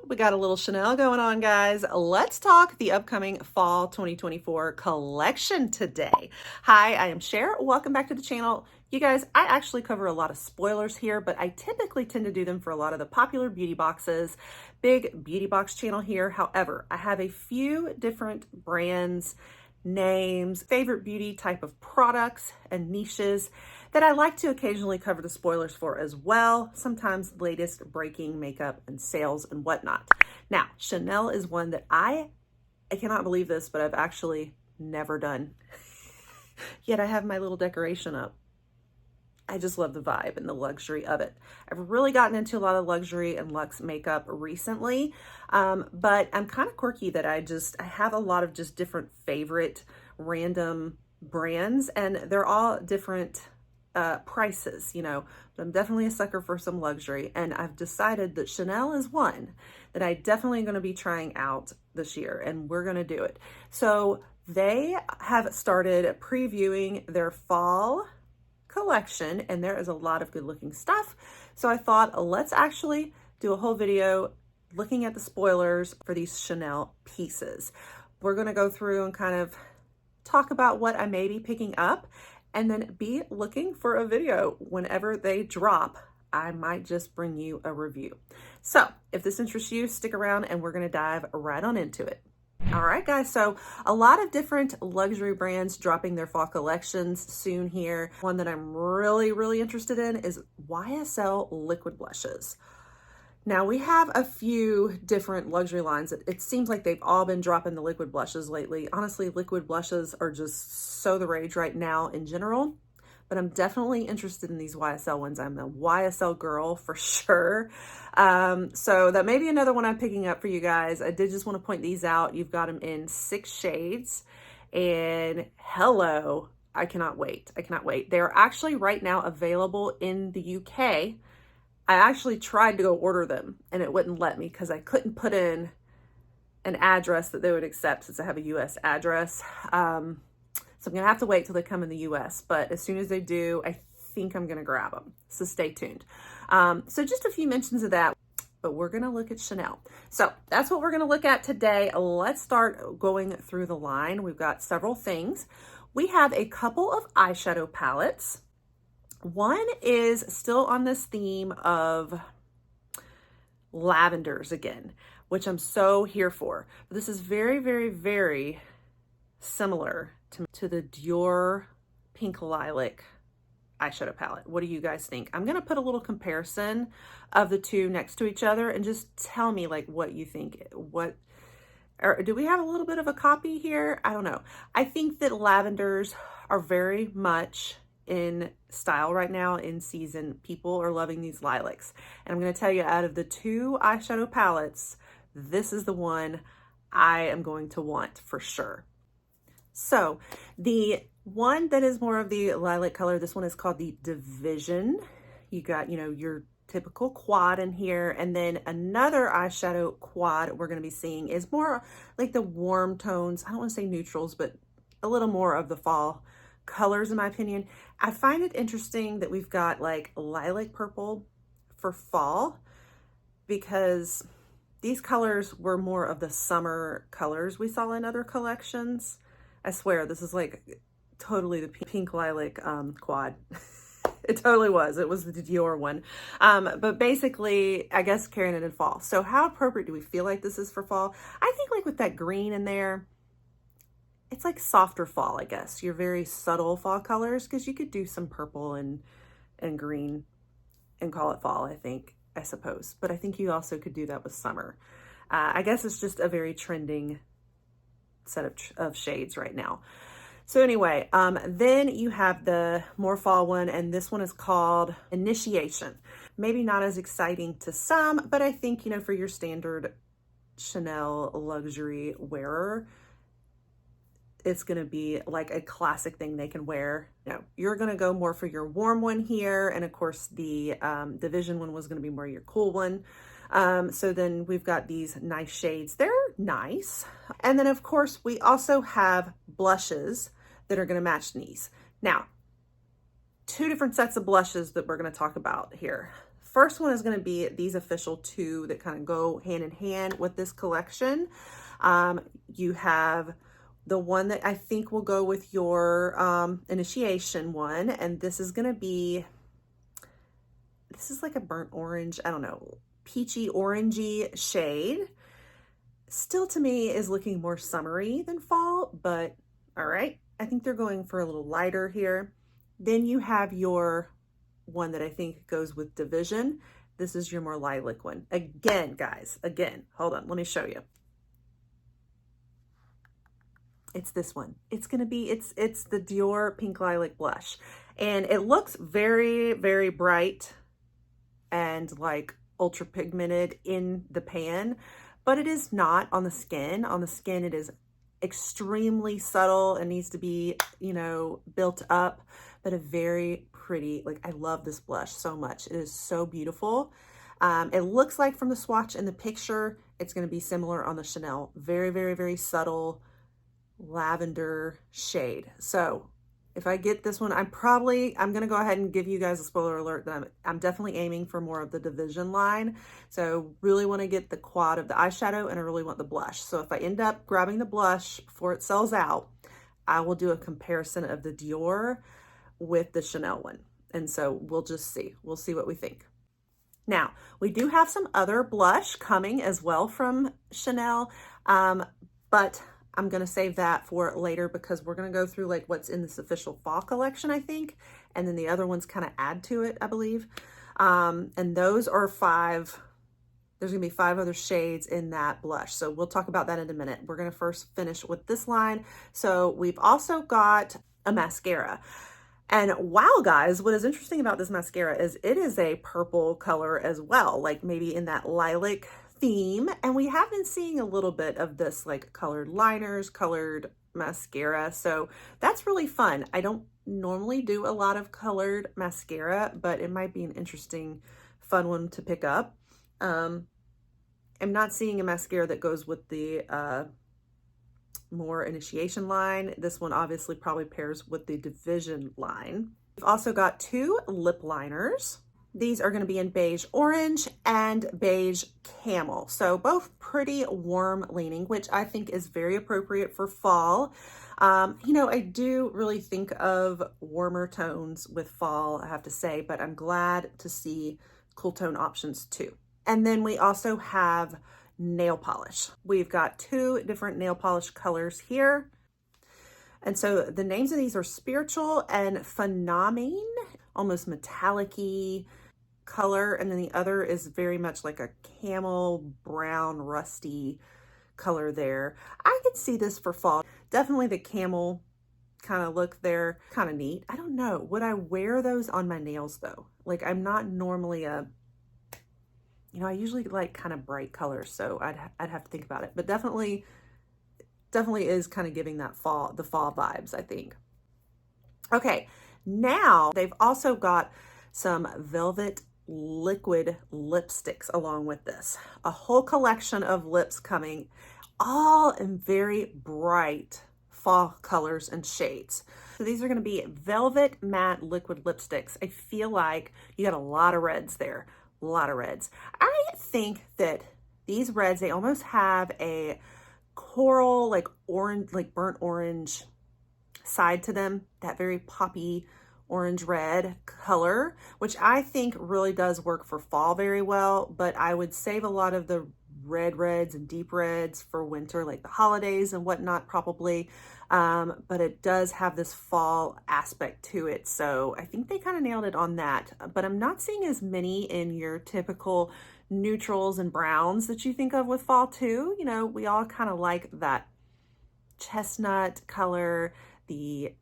We got a little Chanel going on, guys. Let's talk the upcoming fall 2024 collection today. Hi, I am Cher. Welcome back to the channel. You guys, I actually cover a lot of spoilers here, but I typically tend to do them for a lot of the popular beauty boxes. Big beauty box channel here. However, I have a few different brands, names, favorite beauty type of products and niches that I like to occasionally cover the spoilers for as well. Sometimes latest breaking makeup and sales and whatnot. Now, Chanel is one that I cannot believe this, but I've actually never done. Yet I have my little decoration up. I just love the vibe and the luxury of it. I've really gotten into a lot of luxury and luxe makeup recently, but I'm kind of quirky that I have a lot of just different favorite random brands, and they're all different prices, you know, but I'm definitely a sucker for some luxury, and I've decided that Chanel is one that I definitely going to be trying out this year, and we're going to do it. So they have started previewing their fall collection, and there is a lot of good looking stuff. So I thought, let's actually do a whole video looking at the spoilers for these Chanel pieces. We're going to go through and kind of talk about what I may be picking up, and then be looking for a video whenever they drop. I might just bring you a review. So if this interests you, stick around and we're going to dive right on into it. All right, guys, so a lot of different luxury brands dropping their fall collections soon here. One that I'm really interested in is YSL liquid blushes. Now, we have a few different luxury lines. It seems like they've all been dropping the liquid blushes lately. Honestly, liquid blushes are just so the rage right now in general, but I'm definitely interested in these YSL ones. I'm a YSL girl for sure. So that may be another one I'm picking up for you guys. I did just want to point these out. You've got them in 6 shades, and hello, I cannot wait. I cannot wait. They're actually right now available in the UK. I actually tried to go order them and it wouldn't let me because I couldn't put in an address that they would accept since I have a US address. So I'm gonna have to wait till they come in the US, but as soon as they do, I think I'm gonna grab them. So stay tuned. So just a few mentions of that, but we're gonna look at Chanel. So that's what we're gonna look at today. Let's start going through the line. We've got several things. We have a couple of eyeshadow palettes. One is still on this theme of lavenders again, which I'm so here for. This is very similar to the Dior Pink Lilac eyeshadow palette. What do you guys think? I'm going to put a little comparison of the two next to each other and just tell me like what you think. Or do we have a little bit of a copy here? I don't know. I think that lavenders are very much in style right now, in season. People are loving these lilacs, and I'm going to tell you, out of the two eyeshadow palettes, this is the one I am going to want for sure. So the one that is more of the lilac color, this one is called the Division. You got, you know, your typical quad in here, and then another eyeshadow quad we're going to be seeing is more like the warm tones. I don't want to say neutrals, but a little more of the fall colors in my opinion. I find it interesting that we've got like lilac purple for fall, because these colors were more of the summer colors we saw in other collections. I swear this is like totally the pink lilac quad. It totally was. It was the Dior one. But basically, I guess carrying it in fall. So how appropriate do we feel like this is for fall? I think like with that green in there, it's like softer fall, I guess. Your very subtle fall colors, because you could do some purple and green and call it fall, I suppose. But I think you also could do that with summer. I guess it's just a very trending set of shades right now. So anyway, then you have the more fall one, and this one is called Initiation. Maybe not as exciting to some, but I think, you know, for your standard Chanel luxury wearer, it's going to be like a classic thing they can wear. You know, you're going to go more for your warm one here. And of course the Division one was going to be more your cool one. So then we've got these nice shades. They're nice. And then of course we also have blushes that are going to match these. Now, two different sets of blushes that we're going to talk about here. first one is going to be these official two that kind of go hand in hand with this collection. You have the one that I think will go with your initiation one, and this is going to be, this is like a burnt orange, I don't know, peachy orangey shade. Still to me is looking more summery than fall, but all right. I think they're going for a little lighter here. Then you have your one that I think goes with Division. This is your more lilac one. Again, guys, again, hold on, let me show you. It's this one. It's gonna be, it's the Dior Pink Lilac Blush. And it looks very, very bright and like ultra pigmented in the pan, but it is not on the skin. On the skin, it is extremely subtle and needs to be, you know, built up, but a very pretty, like I love this blush so much. It is so beautiful. It looks like from the swatch in the picture, it's gonna be similar on the Chanel. Very, very, very subtle lavender shade. So if I get this one, I'm gonna go ahead and give you guys a spoiler alert that I'm definitely aiming for more of the Division line. So really want to get the quad of the eyeshadow, and I really want the blush. So if I end up grabbing the blush before it sells out, I will do a comparison of the Dior with the Chanel one. And so we'll just see. We'll see what we think. Now, we do have some other blush coming as well from Chanel, but I'm going to save that for later because we're going to go through like what's in this official fall collection, I think. And then the other ones kind of add to it, I believe. And those are 5, there's going to be 5 other shades in that blush. So we'll talk about that in a minute. We're going to first finish with this line. So we've also got a mascara. And wow, guys, what is interesting about this mascara is it is a purple color as well, like maybe in that lilac theme. And we have been seeing a little bit of this like colored liners, colored mascara. So that's really fun. I don't normally do a lot of colored mascara, but it might be an interesting, fun one to pick up. I'm not seeing a mascara that goes with the more initiation line. This one obviously probably pairs with the Division line. We've also got 2 lip liners. These are going to be in beige orange and beige camel. So both pretty warm leaning, which I think is very appropriate for fall. You know, I do really think of warmer tones with fall, I have to say, but I'm glad to see cool tone options too. And then we also have nail polish. We've got 2 different nail polish colors here. And so the names of these are Spiritual and Phenomene, almost metallic-y color, and then the other is very much like a camel brown rusty color there. I could see this for fall. Definitely the camel kind of look there, kind of neat. I don't know, would I wear those on my nails though? Like I'm not normally a, you know, I usually like kind of bright colors, so I'd have to think about it, but definitely is kind of giving that the fall vibes, I think. Okay, now they've also got some velvet liquid lipsticks along with this. A whole collection of lips coming, all in very bright fall colors and shades. So these are going to be velvet matte liquid lipsticks. I feel like you got a lot of reds there, a lot of reds. I think that these reds, they almost have a coral, like orange, like burnt orange side to them, that very poppy orange red color, which I think really does work for fall very well, but I would save a lot of the reds and deep reds for winter, like the holidays and whatnot probably, but it does have this fall aspect to it, so I think they kind of nailed it on that. But I'm not seeing as many in your typical neutrals and browns that you think of with fall too. You know, we all kind of like that chestnut color, the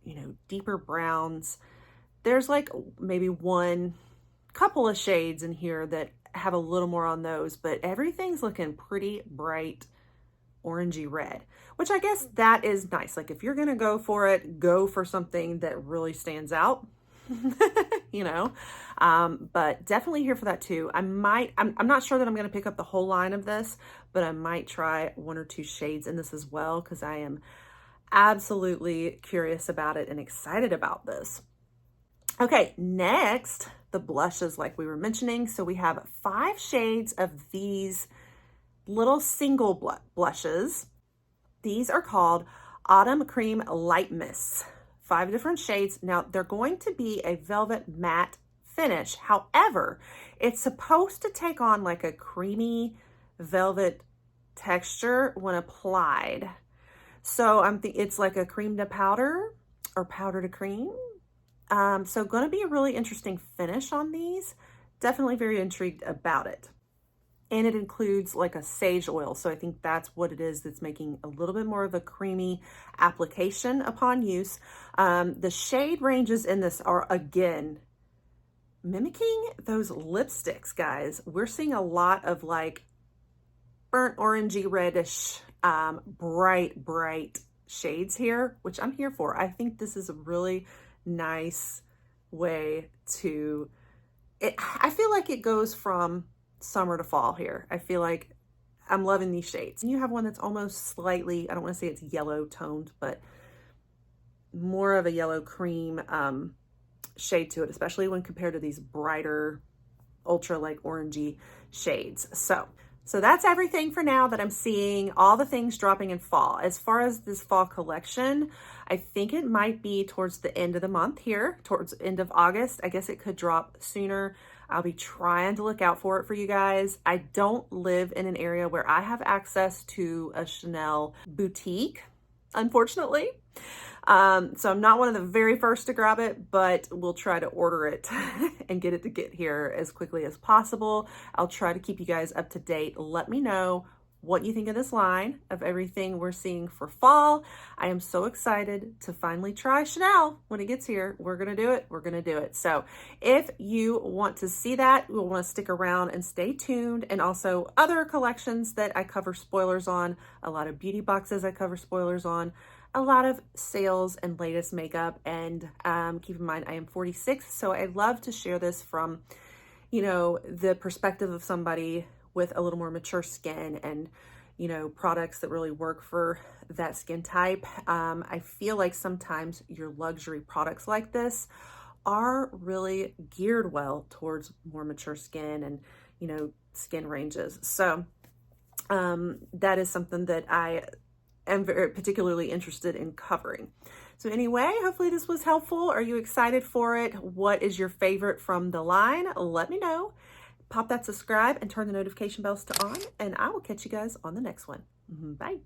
you know, deeper browns. There's like maybe couple of shades in here that have a little more on those, but everything's looking pretty bright orangey red, which I guess that is nice. Like if you're gonna go for it, go for something that really stands out, you know, but definitely here for that too. I'm not sure that I'm gonna pick up the whole line of this, but I might try 1 or 2 shades in this as well, because I am absolutely curious about it and excited about this. Okay, next the blushes like we were mentioning. So we have 5 shades of these little single blushes. These are called Autumn Cream Light Mists. 5 different shades. Now they're going to be a velvet matte finish. However, it's supposed to take on like a creamy velvet texture when applied. So it's like a cream to powder or powder to cream. So going to be a really interesting finish on these. Definitely very intrigued about it. And it includes like a sage oil. So I think that's what it is that's making a little bit more of a creamy application upon use. The shade ranges in this are, again, mimicking those lipsticks, guys. We're seeing a lot of like burnt orangey reddish, bright shades here, which I'm here for. I think this is a really nice way to, I feel like it goes from summer to fall here. I feel like I'm loving these shades. And you have one that's almost slightly, I don't want to say it's yellow toned, but more of a yellow cream shade to it, especially when compared to these brighter, ultra like orangey shades. So that's everything for now that I'm seeing, all the things dropping in fall. As far as this fall collection, I think it might be towards the end of the month here, towards the end of August. I guess it could drop sooner. I'll be trying to look out for it for you guys. I don't live in an area where I have access to a Chanel boutique, unfortunately. So I'm not one of the very first to grab it, but we'll try to order it and get it to get here as quickly as possible. I'll try to keep you guys up to date. Let me know what you think of this line of everything we're seeing for fall. I am so excited to finally try Chanel when it gets here. We're going to do it. We're going to do it. So if you want to see that, you'll want to stick around and stay tuned. And also other collections that I cover spoilers on, a lot of beauty boxes I cover spoilers on, a lot of sales and latest makeup. And keep in mind, I am 46. So I love to share this from, you know, the perspective of somebody with a little more mature skin and, you know, products that really work for that skin type. I feel like sometimes your luxury products like this are really geared well towards more mature skin and, you know, skin ranges. So that is something that I am very particularly interested in covering. So anyway, hopefully this was helpful. Are you excited for it? What is your favorite from the line? Let me know. Pop that subscribe and turn the notification bells to on, and I will catch you guys on the next one. Bye.